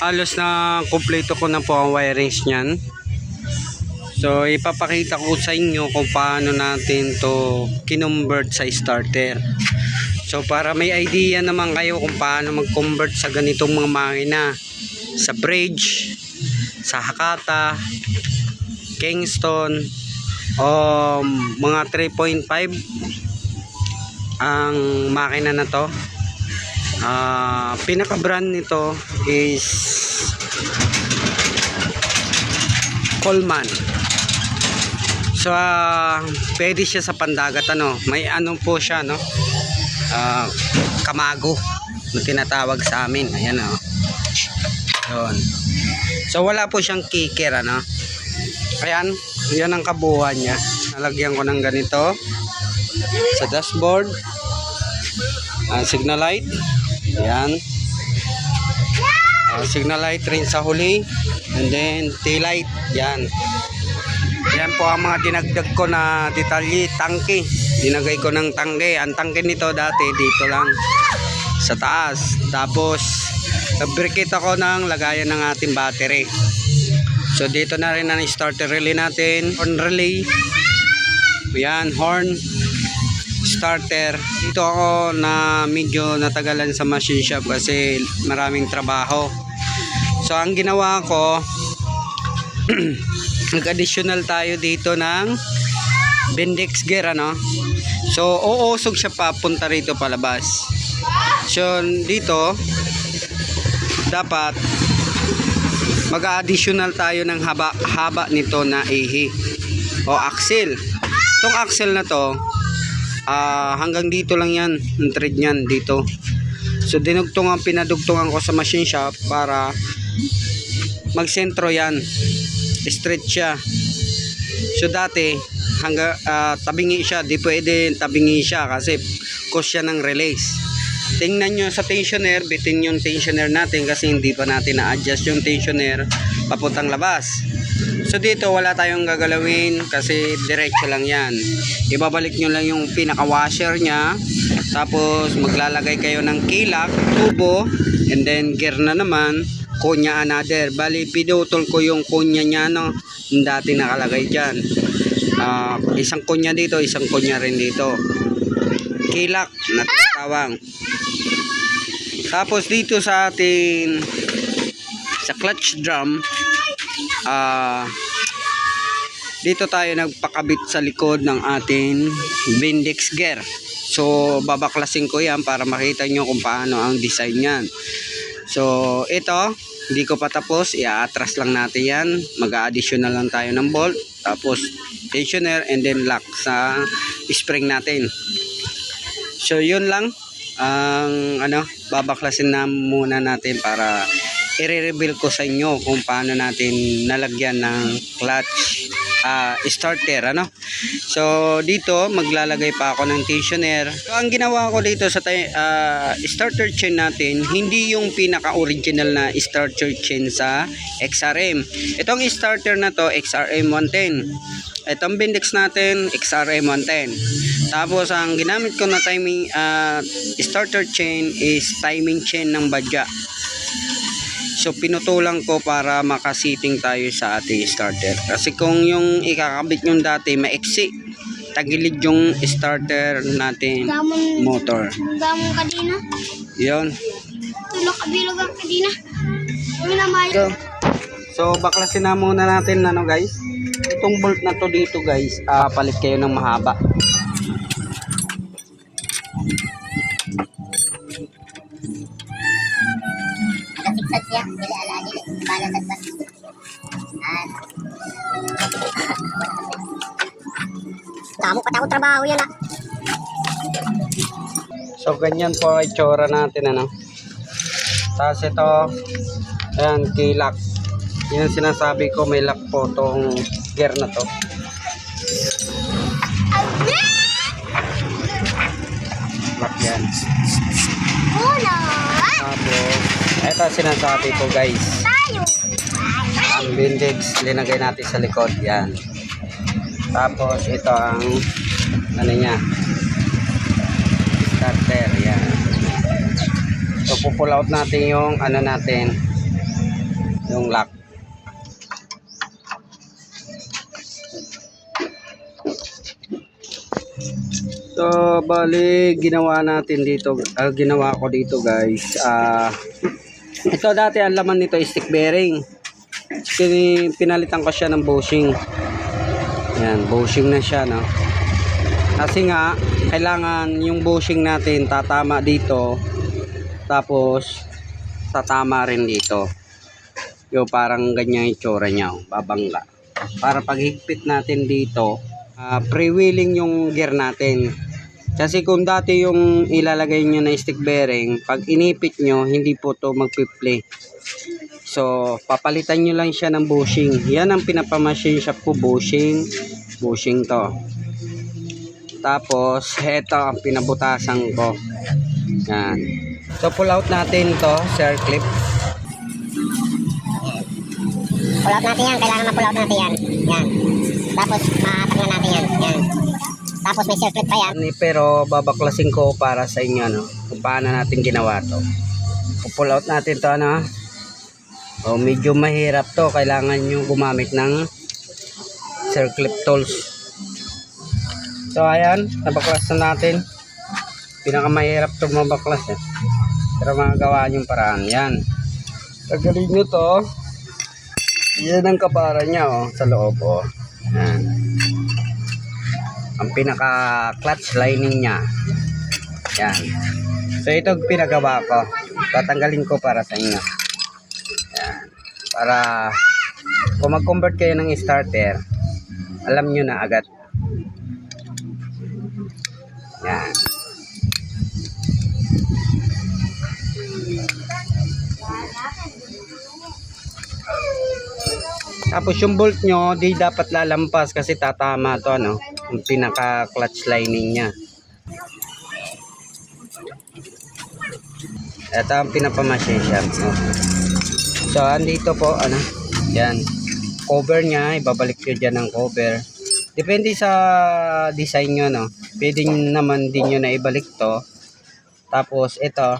halos na kumpleto ko na po ang wirings niyan. So ipapakita ko sa inyo kung paano natin to kinonvert sa starter. So para may idea naman kayo kung paano mag-convert sa ganitong mga makina, sa bridge, sa Hakata, Kingston, o mga 3.5 ang makina na to. Pinaka brand nito is Coleman. So pwede siya sa pandagat, ano, may ano po siya, no, kamago na tinatawag sa amin. Ayan, oh. Yun. So wala po siyang kicker, ano. Ayan, yan ang kabuuan niya. Nalagyan ko ng ganito sa dashboard, signal light. Ayan, signal light rin sa huli, and then tail light. Yan. Yan po ang mga dinagdag ko na detalye. Tangke, dinagay ko ng tangke. Ang tangke nito dati dito lang sa taas. Tapos nag-bricate ako ng lagayan ng ating battery. So dito na rin ang starter relay natin, horn relay. Yan, horn, starter. Dito ako na medyo natagalan sa machine shop kasi maraming trabaho. So ang ginawa ko, nag-additional tayo dito ng Bendix gear, ano. So uusog siya papunta rito palabas. So dito dapat mag-additional tayo ng haba nito na ihi o axle. Itong axle na to, hanggang dito lang yan, ang thread nyan dito. So pinadugtungan ko sa machine shop para magsentro yan, straight siya. So dati hanggang tabingi siya, di pwede tabingi siya kasi cause siya ng release. Tingnan nyo sa tensioner, bitin yung tensioner natin kasi hindi pa natin na-adjust yung tensioner papuntang labas. So dito wala tayong gagalawin kasi diretso lang yan. Ibabalik nyo lang yung pinaka washer nya, tapos maglalagay kayo ng kilak, tubo, and then gear na naman, kunya another. Bali pinutol ko yung kunya nya, no, yung dati nakalagay dyan. Isang kunya dito, isang kunya rin dito, kilak na tinatawag. Tapos dito sa ating sa clutch drum, dito tayo nagpakabit sa likod ng ating Bendix gear. So babaklasin ko yan para makita nyo kung paano ang design yan. So ito, hindi ko pa tapos, i-atras lang natin yan. Mag-additional lang tayo ng bolt, tapos tensioner, and then lock sa spring natin. So yun lang ang babaklasin na muna natin para i-reveal ko sa inyo kung paano natin nalagyan ng clutch starter, ano. So dito maglalagay pa ako ng tensioner. So ang ginawa ko dito sa starter chain natin, hindi yung pinaka original na starter chain sa XRM. Itong starter na to XRM 110. Itong Bendix natin XRM 110. Tapos ang ginamit ko na timing starter chain is timing chain ng Badya. So pinutulan ko para makasiting tayo sa ating starter. Kasi kung yung ikakabit yung dati maiksi, tagilid yung starter natin motor. Damon kadina. Yun. Tulok kabilog ang kadina. So baklasin na muna natin, ano guys. Itong bolt na to dito guys, palit kayo ng mahaba. Nagasiksad siya, dili ala dili bala tagpas. Damo pa tayo trabaho yan ah. So ganyan po ay tsura natin, ano. Tapos ito, ayan, kilak. Yun ang sinasabi ko, may lock po tong gear na to. Lock yan. Tapos ito sinasabi ko guys, ang Bendix linagay natin sa likod, yan. Tapos ito ang ano niya, starter, yan. So pupull out natin yung ano natin, yung lock. So, bali, ginawa natin dito, ginawa ko dito guys. Ito dati ang laman nito is stick bearing. Pinalitan ko siya ng bushing. Yan, bushing na siya, no? Kasi nga, kailangan yung bushing natin tatama dito. Tapos, tatama rin dito. Yung parang ganyan yung itsura niya, babangga. Para paghigpit natin dito, pre-wheeling yung gear natin. Kasi kung dati yung ilalagay nyo na stick bearing, pag inipit nyo, hindi po to magpiplay. So, papalitan nyo lang siya ng bushing. Yan ang pinapamachine shop ko, bushing. Bushing to. Tapos, heto ang pinabutasan ko. Yan. So, pull out natin to, circle clip. Pull out natin yan. Kailangan ma-pull out natin yan. Yan. Tapos, maatag na natin yan. Yan. Tapos, may circlet pa yan. Pero, babaklasin ko para sa inyo, no? Kung paano natin ginawa to. Pull out natin to, ano? O, medyo mahirap to. Kailangan nyo gumamit ng circle clip tools. So, ayan. Nabaklas na natin. Pinakamahirap to mabaklas, eh. Pero magagawa nyo paraan. Yan. Tagalin nyo to. Yan ang kapara niya, oh, sa loob, oh. Yan. Ang pinaka clutch lining niya. Yan. So ito pinagawa ko. Tatanggalin ko para sa inyo. Yan. Para kung mag-convert kayo ng starter, alam nyo na agad. Yan. Tapos yung bolt nyo, di dapat lalampas kasi tatama to, ano, yung pinaka clutch lining niya. Ito ang pinapamachine siya. So, andito po, ano, yan, cover niya, ibabalik nyo dyan ng cover. Depende sa design nyo, no. Pwede naman din nyo na ibalik to. Tapos, ito,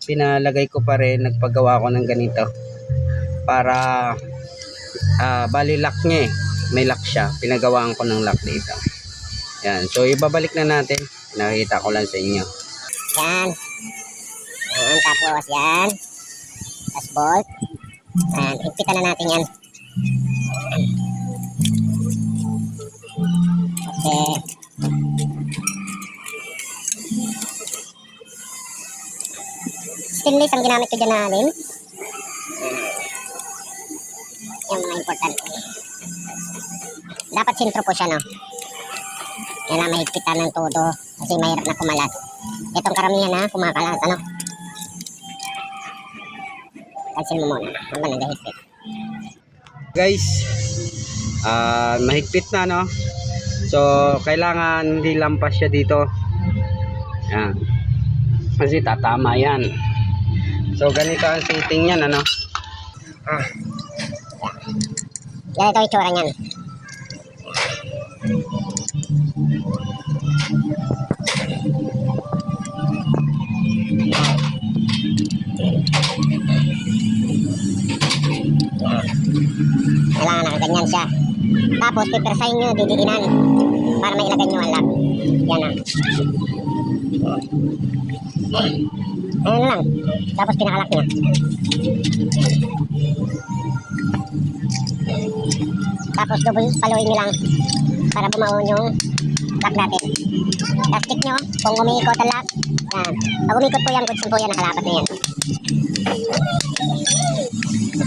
pinalagay ko pa rin, nagpagawa ko ng ganito. Para bali lock niya, eh. May lock siya. Pinagawaan ko ng lock dito. Yan. So, ibabalik na natin. Nakita ko lang sa inyo. Yan. Yan. Tapos yan. Tapos bolt. Yan. Higpitan na natin yan. Okay. Stainless ang ginamit ko dyan na alin. Yung mga importante. Dapat sintro po siya, no? Yan na, mahigpitan ng todo. Kasi mahirap na kumalas. Itong karamihan na, kumakalas, ano? Cancel mo muna. Hanggang nagahigpit. Guys, mahigpit na, no? So, kailangan hindi lampas siya dito. Yan. Kasi tatama yan. So, ganito ang fitting yan, ano? Yan ito yung itsura niyan. Kailangan nakaganyan siya. Tapos pipersahin nyo, didiinan para mailagay nyo ang lock. Yan na. Ayun lang. Tapos pinakalock niya. Tapos double paluin nyo lang para bumaon yung lock natin. Tapos stick nyo kung umiikot ang lock. Yan. Pag umikot po yan, good po yan, nakalapat na yan.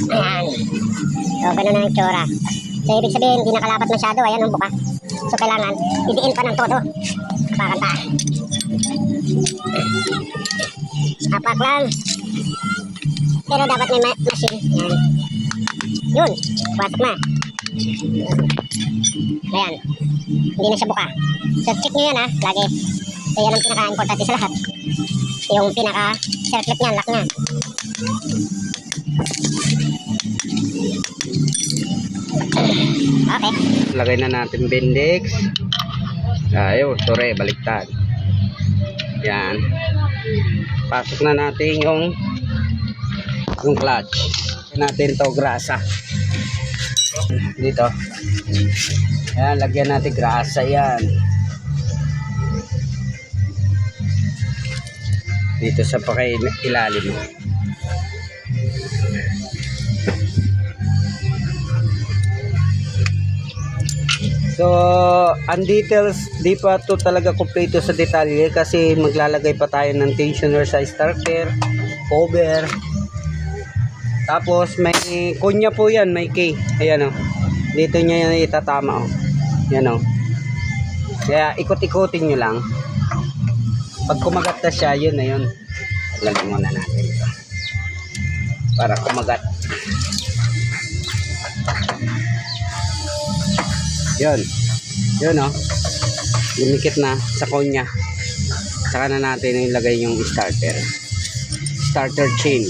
Ayan. So, ganun na yung tsura. So, ibig sabihin, hindi nakalapat masyado. Ayan, ang buka. So, kailangan, idiin pa ng todo. Apakan pa. Apak lang. Pero dapat may machine. Ayan. Yun. Wasak na. Ayan. Hindi na siya buka. So, check nyo yan, ha. Lagi. So, yan ang pinaka-importante sa lahat. Yung pinaka-circlet niya, lock niya. Okay. Lagay na natin Bendix. Ayun, sorry, baliktad. Yan. Pasok na natin yung clutch. natin to grasa. Dito. Ayan, lagyan natin grasa yan. Dito sa ilalim. So, ang details, di pa to talaga kompleto sa detalye kasi maglalagay pa tayo ng tensioner sa starter, cover. Tapos may kunya po yan, may key. Ayan o. Dito niya yan itatama o. Yan o. Kaya ikot-ikotin nyo lang. Pag kumagat na siya, yun na yun. Lagyan muna natin ito. Para kumagat. Yun. Yun o. Lumikit na sa kunya. Saka na natin ilagay yung starter. Starter chain.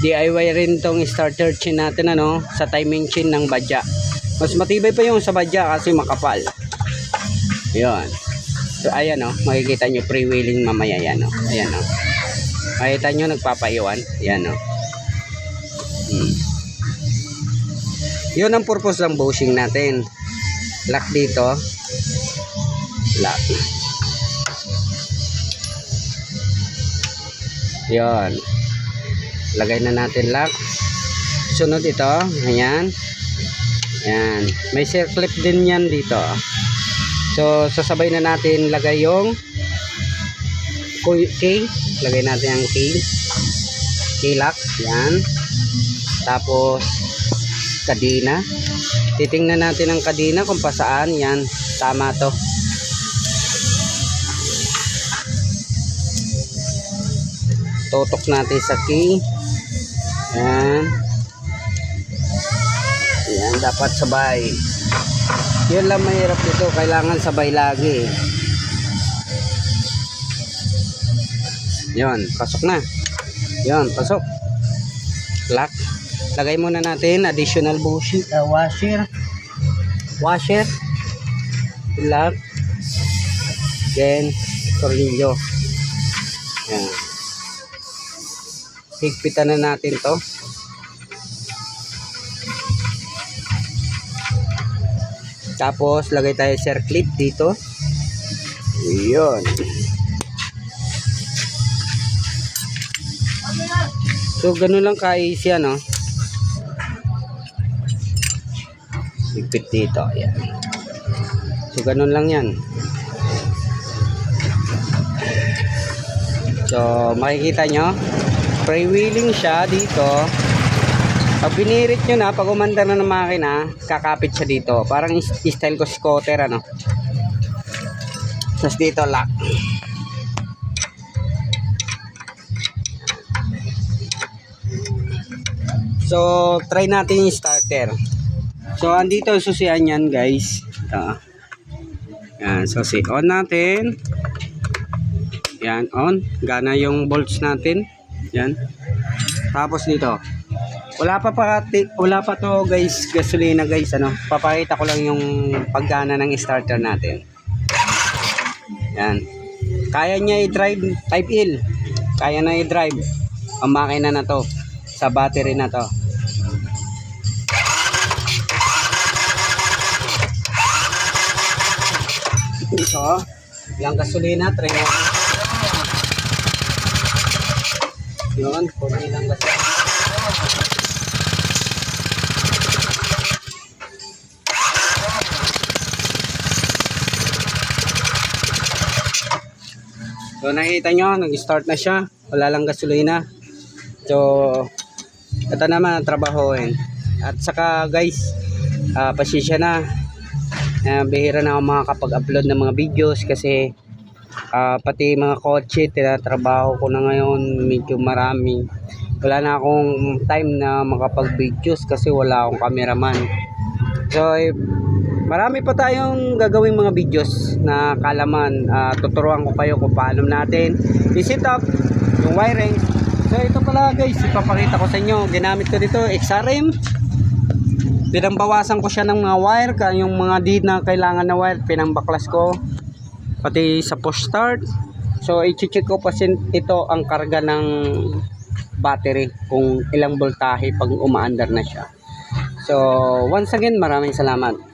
DIY rin tong starter chain natin ano, sa timing chain ng badya. Mas matibay pa yung sa badya kasi makapal. Yun. So ayan o. Makikita nyo pre-wheeling mamaya yan o. Ayan o. Makikita nyo nagpapaiwan. Ayan o. Yun ang purpose ng bushing natin. Lock dito. Lock. Yun. Lagay na natin lock. Sunod ito. Ayan. Ayan. May circlip din yan dito. So, sasabay na natin lagay yung key. Lagay natin ang key. Key lock. Ayan. Tapos, kadena. Titingnan natin ang kadena kung pasaan. Yan, tama to. Tutok natin sa key. Yan. Yan, dapat sabay. Yun lang mahirap dito. Kailangan sabay lagi. Yun, pasok na. Yun, pasok. Lock. Lagay muna natin additional bushing, washer, lock, then tornilyo. Yan. Higpitan na natin to. Tapos lagay tayo circlip dito. Yun. So ganun lang ka-easy ano. Higpit dito, ayan. So ganun lang yan. So makikita nyo, pre-wheeling siya dito. Pag binirit nyo na, pag umandar na ng makina, kakapit siya dito. Parang style ko scooter ano. Tapos dito lock. So try natin yung starter. So, andito ang susian yan, guys. Ito. Yan, susi. On natin. Yan, on. Gana yung bolts natin. Yan. Tapos dito. Wala pa to, guys, gasolina, guys, ano. Papakita ko lang yung paggana ng starter natin. Yan. Kaya niya i-drive type L. Kaya na i-drive ang makina na to sa battery na to. So, yung gasolina, try natin. Yun, kunti lang gasolina. So, nakita nyo, nag-start na siya. Wala lang gasolina. So, ito naman ang trabahoin. At saka, guys, pasensya na. Bihira na ako makakapag-upload ng mga videos kasi pati mga kotse tinatrabaho ko na ngayon, medyo marami. Wala na akong time na makapag-videos kasi wala akong cameraman. So marami pa tayong gagawing mga videos na kalaman. Tuturuan ko kayo kung paano natin i-set up yung wiring. So ito pala, guys, ipapakita ko sa inyo. Ginamit ko dito XRM. Pinambawasan ko siya ng mga wire, yung mga di na kailangan na wire, pinambaklas ko. Pati sa push start. So, i-check ko pa ito ang karga ng battery kung ilang voltahe pag umaandar na siya. So once again, maraming salamat.